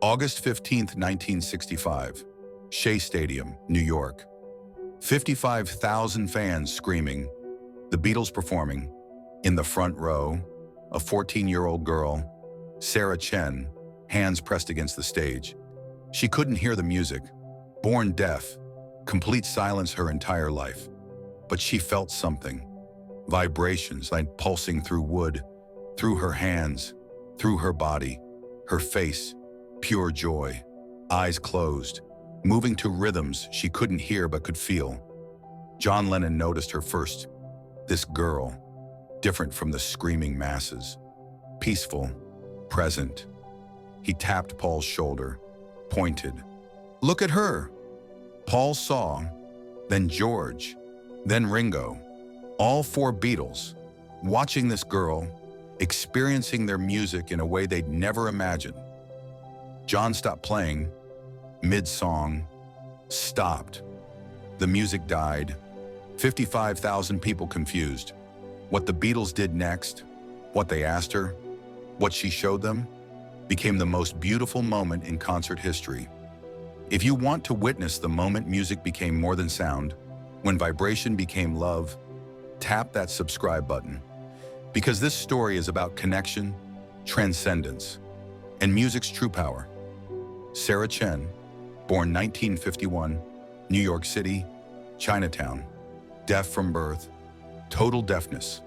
August 15th, 1965, Shea Stadium, New York. 55,000 fans screaming, the Beatles performing. In the front row, a 14-year-old girl, Sarah Chen, hands pressed against the stage. She couldn't hear the music. Born deaf, complete silence her entire life. But she felt something. Vibrations like pulsing through wood, through her hands, through her body, her face, pure joy, eyes closed, moving to rhythms she couldn't hear but could feel. John Lennon noticed her first. This girl, different from the screaming masses, peaceful, present. He tapped Paul's shoulder, pointed. "Look at her." Paul saw, then George, then Ringo, all four Beatles, watching this girl, experiencing their music in a way they'd never imagined. John stopped playing, mid-song, stopped. The music died. 55,000 people confused. What the Beatles did next, what they asked her, what she showed them, became the most beautiful moment in concert history. If you want to witness the moment music became more than sound, when vibration became love, tap that subscribe button. Because this story is about connection, transcendence, and music's true power. Sarah Chen, born 1951, New York City, Chinatown, deaf from birth, total deafness,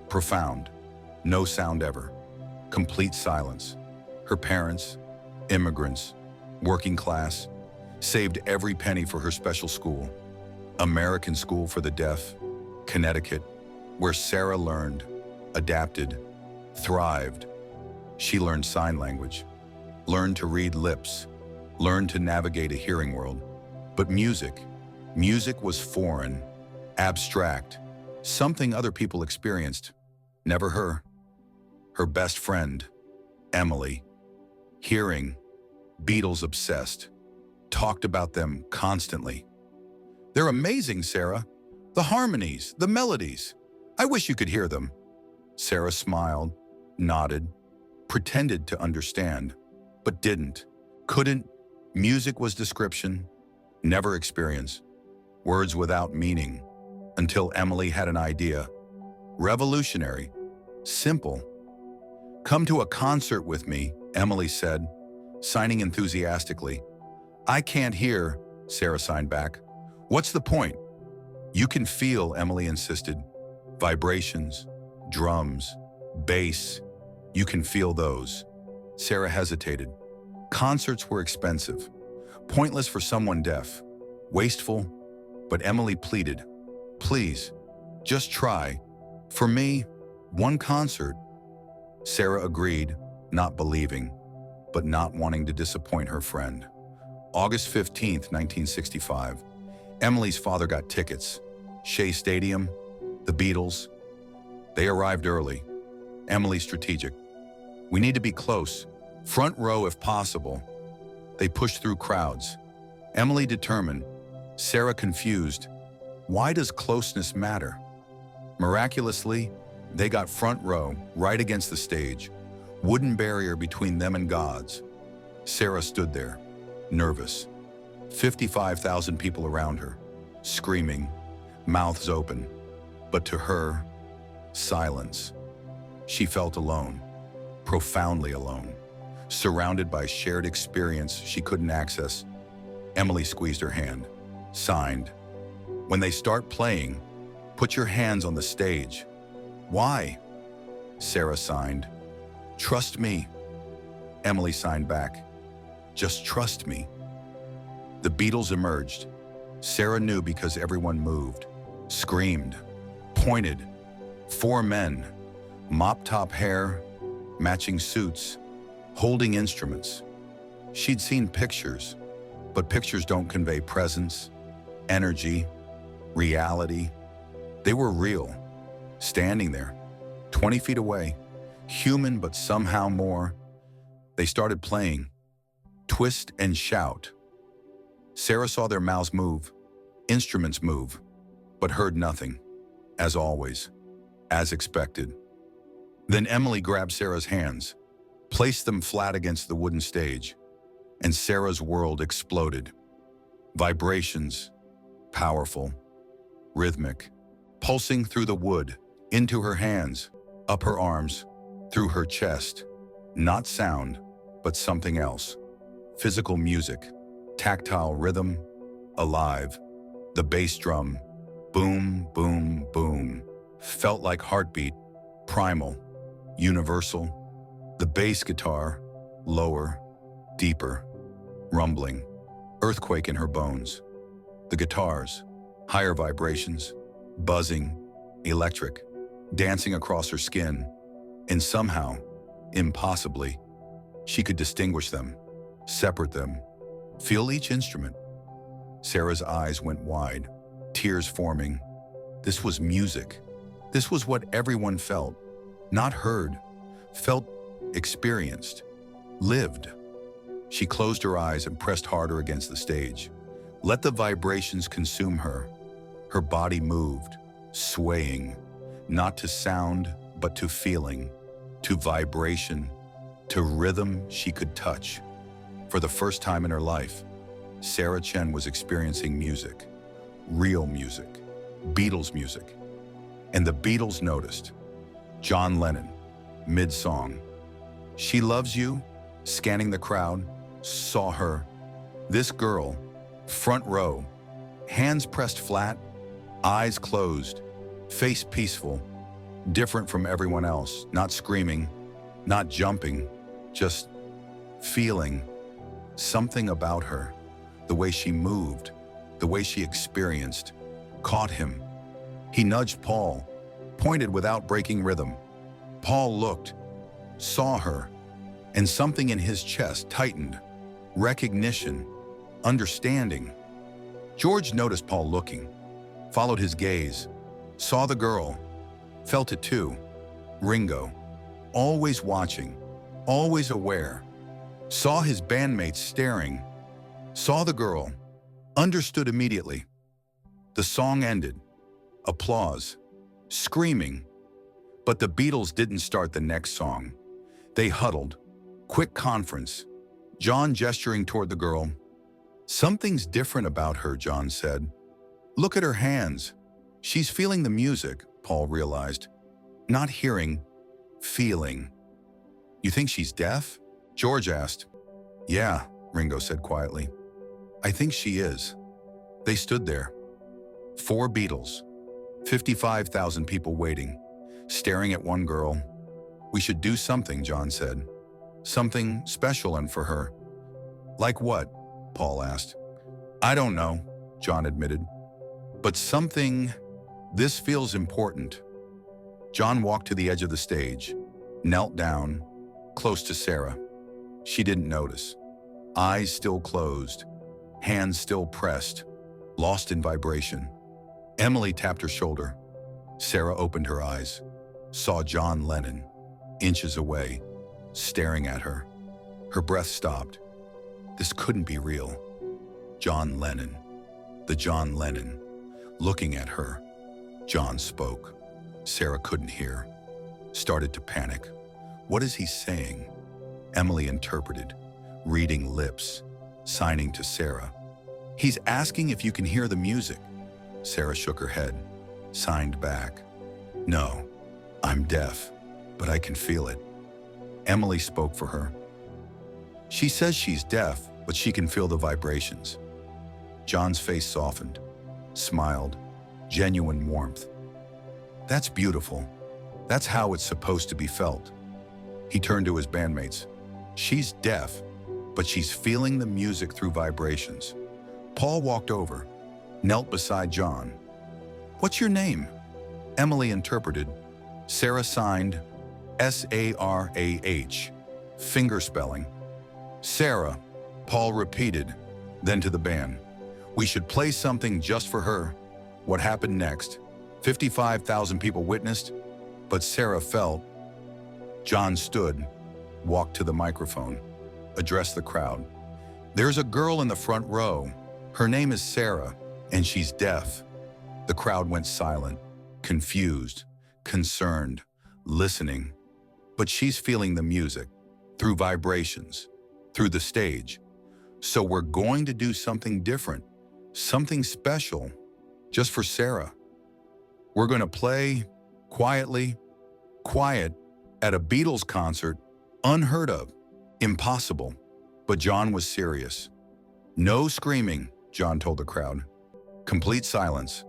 profound, no sound ever, complete silence. Her parents, immigrants, working class, saved every penny for her special school, American School for the Deaf, Connecticut, where Sarah learned, adapted, thrived. She learned sign language, learned to read lips, learned to navigate a hearing world. But music was foreign, abstract, something other people experienced, never her. Her best friend, Emily, hearing, Beatles obsessed, talked about them constantly. "They're amazing, Sarah. The harmonies, the melodies. I wish you could hear them." Sarah smiled, nodded, pretended to understand, but didn't, couldn't. Music was description, never experience, words without meaning, until Emily had an idea. Revolutionary, simple. "Come to a concert with me," Emily said, signing enthusiastically. "I can't hear," Sarah signed back. "What's the point?" "You can feel," Emily insisted. "Vibrations, drums, bass. You can feel those." Sarah hesitated. Concerts were expensive, pointless for someone deaf, wasteful, but Emily pleaded, "Please, just try. For me, one concert." Sarah agreed, not believing, but not wanting to disappoint her friend. August 15th, 1965. Emily's father got tickets. Shea Stadium, the Beatles. They arrived early. Emily strategic. "We need to be close, front row if possible." They pushed through crowds. Emily determined, Sarah confused. Why does closeness matter? Miraculously, they got front row, right against the stage, wooden barrier between them and gods. Sarah stood there, nervous. 55,000 people around her, screaming, mouths open. But to her, silence. She felt alone, profoundly alone, surrounded by shared experience she couldn't access. Emily squeezed her hand, signed. "When they start playing, put your hands on the stage." "Why?" Sarah signed. "Trust me." Emily signed back. "Just trust me." The Beatles emerged. Sarah knew because everyone moved, screamed, pointed. Four men, mop-top hair, matching suits, holding instruments. She'd seen pictures, but pictures don't convey presence, energy, reality. They were real, standing there, 20 feet away, human but somehow more. They started playing, twist and shout. Sarah saw their mouths move, instruments move, but heard nothing, as always, as expected. Then Emily grabbed Sarah's hands, placed them flat against the wooden stage. and Sarah's world exploded. Vibrations, powerful, rhythmic, pulsing through the wood, into her hands, up her arms, through her chest. Not sound, but something else. Physical music, tactile rhythm, alive. The bass drum, boom, boom, boom, felt like heartbeat, primal, universal. The bass guitar, lower, deeper, rumbling, earthquake in her bones. The guitars, higher vibrations, buzzing, electric, dancing across her skin. And somehow, impossibly, she could distinguish them, separate them, feel each instrument. Sarah's eyes went wide, tears forming. This was music. This was what everyone felt. Not heard, felt, experienced, lived. She closed her eyes and pressed harder against the stage. Let the vibrations consume her. Her body moved, swaying, not to sound, but to feeling, to vibration, to rhythm she could touch. For the first time in her life, Sarah Chen was experiencing music, real music, Beatles music. And the Beatles noticed. John Lennon, mid-song. She Loves You, scanning the crowd, saw her. This girl, front row, hands pressed flat, eyes closed, face peaceful, different from everyone else, not screaming, not jumping, just feeling. Something about her, the way she moved, the way she experienced, caught him. He nudged Paul, pointed without breaking rhythm. Paul looked, saw her, and something in his chest tightened. Recognition, understanding. George noticed Paul looking, followed his gaze, saw the girl, felt it too. Ringo, always watching, always aware, saw his bandmates staring, saw the girl, understood immediately. The song ended. Applause, screaming. But the Beatles didn't start the next song. They huddled. Quick conference. John gesturing toward the girl. Something's different about her, John said. Look at her hands. She's feeling the music, Paul realized. Not hearing, feeling. You think she's deaf? George asked. Yeah, Ringo said quietly. I think she is. They stood there. 4 Beatles. 55,000 people waiting, staring at one girl. We should do something, John said. Something special and for her. Like what? Paul asked. I don't know, John admitted. But something, this feels important. John walked to the edge of the stage, knelt down, close to Sarah. She didn't notice. Eyes still closed, hands still pressed, lost in vibration. Emily tapped her shoulder. Sarah opened her eyes, saw John Lennon, inches away, staring at her. Her breath stopped. This couldn't be real. John Lennon, the John Lennon, looking at her. John spoke. Sarah couldn't hear, started to panic. What is he saying? Emily interpreted, reading lips, signing to Sarah. He's asking if you can hear the music. Sarah shook her head, signed back. No, I'm deaf, but I can feel it. Emily spoke for her. She says she's deaf, but she can feel the vibrations. John's face softened, smiled, genuine warmth. That's beautiful. That's how it's supposed to be felt. He turned to his bandmates. She's deaf, but she's feeling the music through vibrations. Paul walked over, knelt beside John. What's your name? Emily interpreted. Sarah signed, S-A-R-A-H, finger spelling. Sarah, Paul repeated, then to the band. We should play something just for her. What happened next? 55,000 people witnessed, but Sarah felt. John stood, walked to the microphone, addressed the crowd. There's a girl in the front row. Her name is Sarah, and she's deaf. The crowd went silent, confused, concerned, listening. But she's feeling the music, through vibrations, through the stage. So we're going to do something different, something special, just for Sarah. We're going to play quietly, quiet, at a Beatles concert, unheard of, impossible. But John was serious. No screaming, John told the crowd. Complete silence.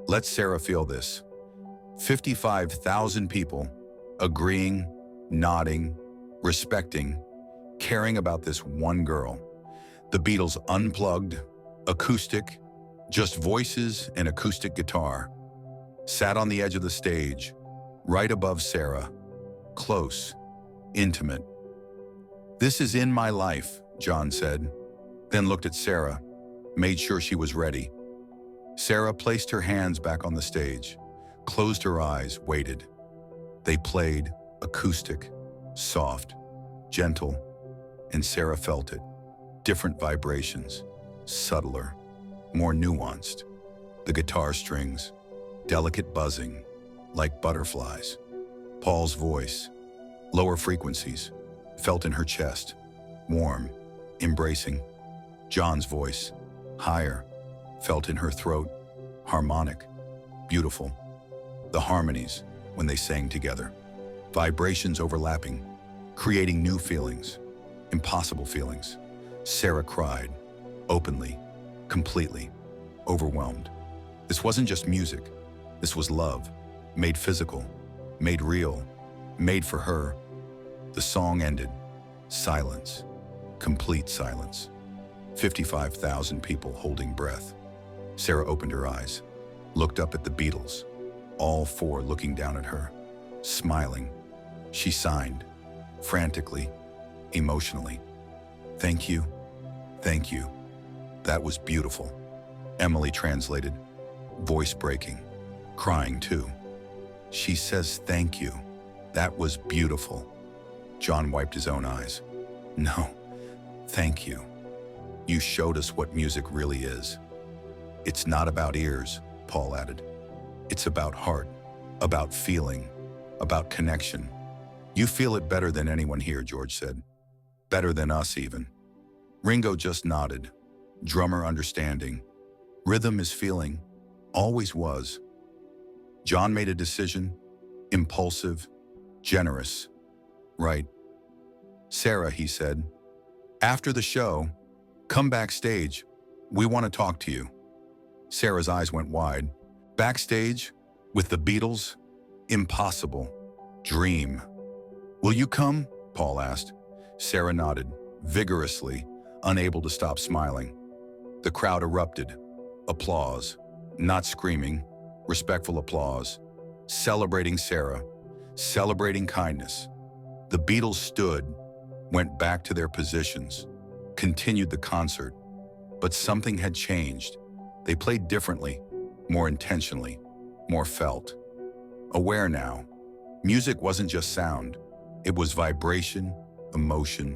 Let Sarah feel this. 55,000 people, agreeing, nodding, respecting, caring about this one girl. The Beatles unplugged, acoustic, just voices and acoustic guitar. Sat on the edge of the stage, right above Sarah, close, intimate. "This is in my life," John said, then looked at Sarah, made sure she was ready. Sarah placed her hands back on the stage, closed her eyes, waited. They played, acoustic, soft, gentle, and Sarah felt it. Different vibrations, subtler, more nuanced. The guitar strings, delicate buzzing, like butterflies. Paul's voice, lower frequencies, felt in her chest, warm, embracing. John's voice, higher, felt in her throat, harmonic, beautiful. The harmonies, when they sang together, vibrations overlapping, creating new feelings, impossible feelings. Sarah cried, openly, completely, overwhelmed. This wasn't just music. This was love, made physical, made real, made for her. The song ended. Silence, complete silence. 55,000 people holding breath. Sarah opened her eyes, looked up at the Beatles, all four looking down at her, smiling. She signed, frantically, emotionally. "Thank you, thank you. That was beautiful." Emily translated, voice breaking, crying too. "She says thank you. That was beautiful." John wiped his own eyes. "No, thank you. You showed us what music really is." "It's not about ears," Paul added. "It's about heart, about feeling, about connection." "You feel it better than anyone here," George said. "Better than us, even." Ringo just nodded, drummer understanding. Rhythm is feeling, always was. John made a decision, impulsive, generous. "Right. Sarah," he said, "after the show, come backstage. We want to talk to you." Sarah's eyes went wide. "Backstage? With the Beatles? Impossible. Dream." "Will you come?" Paul asked. Sarah nodded, vigorously, unable to stop smiling. The crowd erupted. Applause. Not screaming. Respectful applause. Celebrating Sarah. Celebrating kindness. The Beatles stood, went back to their positions, continued the concert. But something had changed. They played differently, more intentionally, more felt. Aware now. Music wasn't just sound. It was vibration, emotion,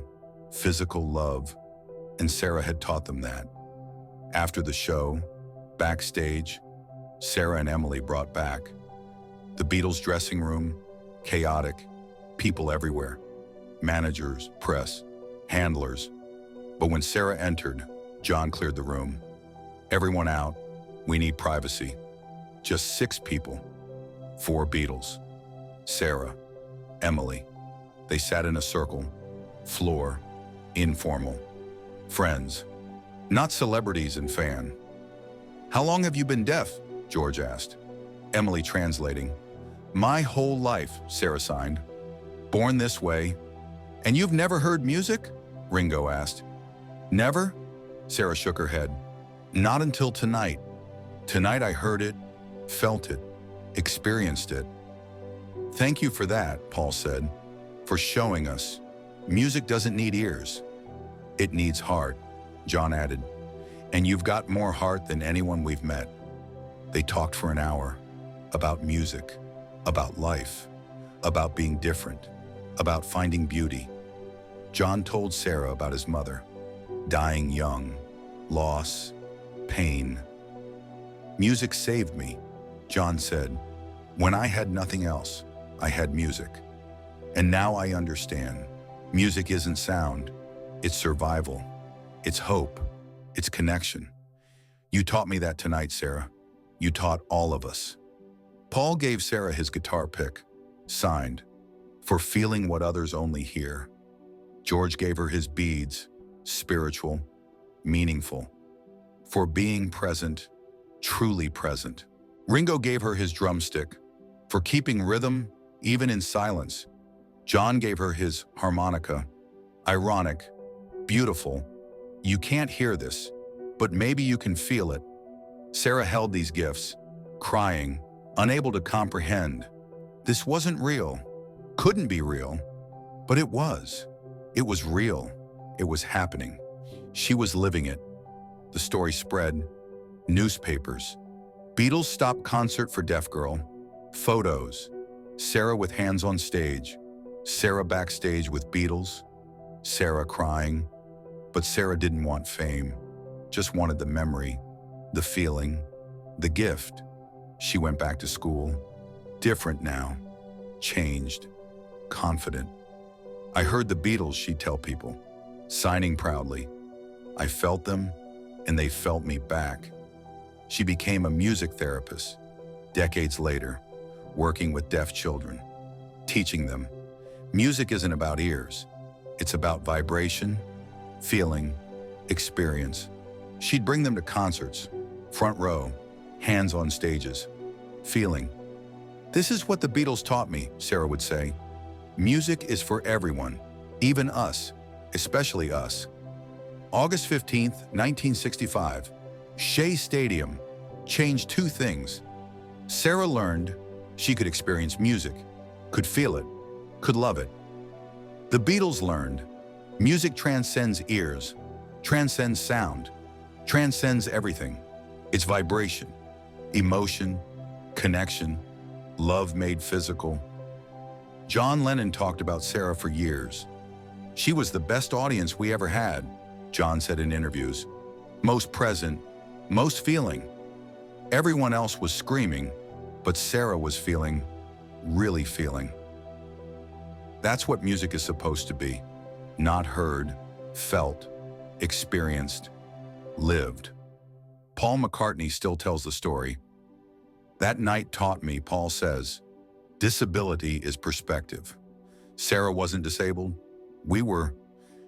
physical love, and Sarah had taught them that. After the show, backstage, Sarah and Emily brought back the Beatles' dressing room, chaotic, people everywhere, managers, press, handlers. But when Sarah entered, John cleared the room. "Everyone out. We need privacy." Just 6 people, 4 Beatles, Sarah, Emily. They sat in a circle, floor, informal. Friends, not celebrities and fan. "How long have you been deaf?" George asked. Emily translating. "My whole life," Sarah signed. "Born this way." "And you've never heard music?" Ringo asked. "Never?" Sarah shook her head. "Not until tonight. Tonight I heard it, felt it, experienced it." "Thank you for that," Paul said, "for showing us. Music doesn't need ears. It needs heart," John added. "And you've got more heart than anyone we've met." They talked for an hour about music, about life, about being different, about finding beauty. John told Sarah about his mother, dying young, loss, pain. "Music saved me," John said. "When I had nothing else, I had music. And now I understand. Music isn't sound, it's survival. It's hope. It's connection. You taught me that tonight, Sarah. You taught all of us. Paul gave Sarah his guitar pick, signed, for feeling what others only hear. George gave her his beads, spiritual, meaningful, for being present, truly present. Ringo gave her his drumstick, for keeping rhythm even in silence. John gave her his harmonica, ironic, beautiful. You can't hear this, but maybe you can feel it. Sarah held these gifts, crying, unable to comprehend. This wasn't real, couldn't be real, but it was. It was real. It was happening. She was living it. The story spread. Newspapers. Beatles stop concert for deaf girl. Photos. Sarah with hands on stage. Sarah backstage with Beatles. Sarah crying. But Sarah didn't want fame. Just wanted the memory, the feeling, the gift. She went back to school. Different now. Changed. Confident. I heard the Beatles, she'd tell people, signing proudly. I felt them, and they felt me back. She became a music therapist, decades later, working with deaf children, teaching them. Music isn't about ears. It's about vibration, feeling, experience. She'd bring them to concerts, front row, hands on stages, feeling. This is what the Beatles taught me, Sarah would say. Music is for everyone, even us, especially us. August 15th, 1965, Shea Stadium changed two things. Sarah learned she could experience music, could feel it, could love it. The Beatles learned music transcends ears, transcends sound, transcends everything. It's vibration, emotion, connection, love made physical. John Lennon talked about Sarah for years. She was the best audience we ever had, John said in interviews. Most present, most feeling. Everyone else was screaming, but Sarah was feeling, really feeling. That's what music is supposed to be. Not heard, felt, experienced, lived. Paul McCartney still tells the story. That night taught me, Paul says, disability is perspective. Sarah wasn't disabled. We were.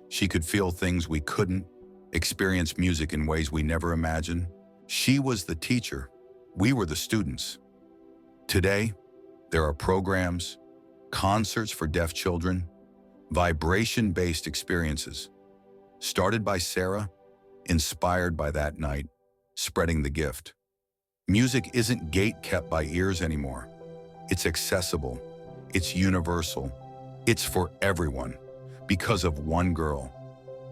She could feel things we couldn't, experience music in ways we never imagined. She was the teacher. We were the students. Today, there are programs, concerts for deaf children, vibration-based experiences. Started by Sarah, inspired by that night, spreading the gift. Music isn't gate-kept by ears anymore. It's accessible. It's universal. It's for everyone. Because of one girl,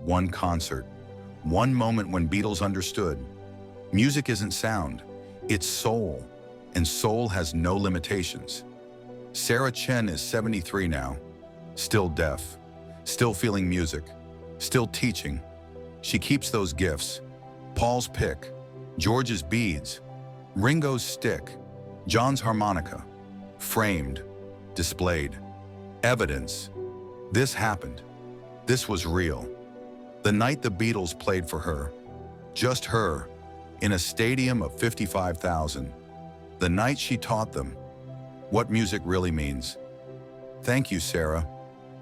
one concert, one moment when Beatles understood. Music isn't sound, it's soul, and soul has no limitations. Sarah Chen is 73 now, still deaf, still feeling music, still teaching. She keeps those gifts, Paul's pick, George's beads, Ringo's stick, John's harmonica, framed, displayed, evidence. This happened. This was real. The night the Beatles played for her, just her, in a stadium of 55,000. The night she taught them what music really means. Thank you, Sarah,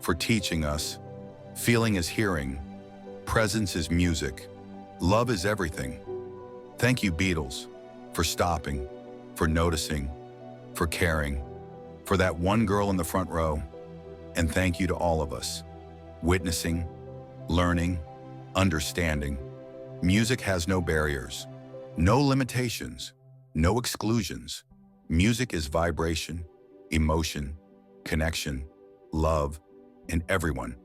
for teaching us. Feeling is hearing. Presence is music. Love is everything. Thank you, Beatles, for stopping, for noticing, for caring, for that one girl in the front row. And thank you to all of us, witnessing, learning, understanding. Music has no barriers, no limitations, no exclusions. Music is vibration, emotion, connection, love, and everyone.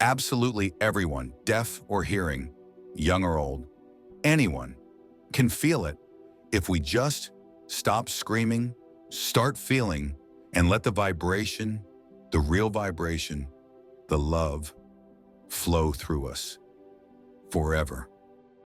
Absolutely everyone, deaf or hearing, young or old, anyone can feel it if we just stop screaming, start feeling, and let the vibration, the real vibration, the love, flow through us forever.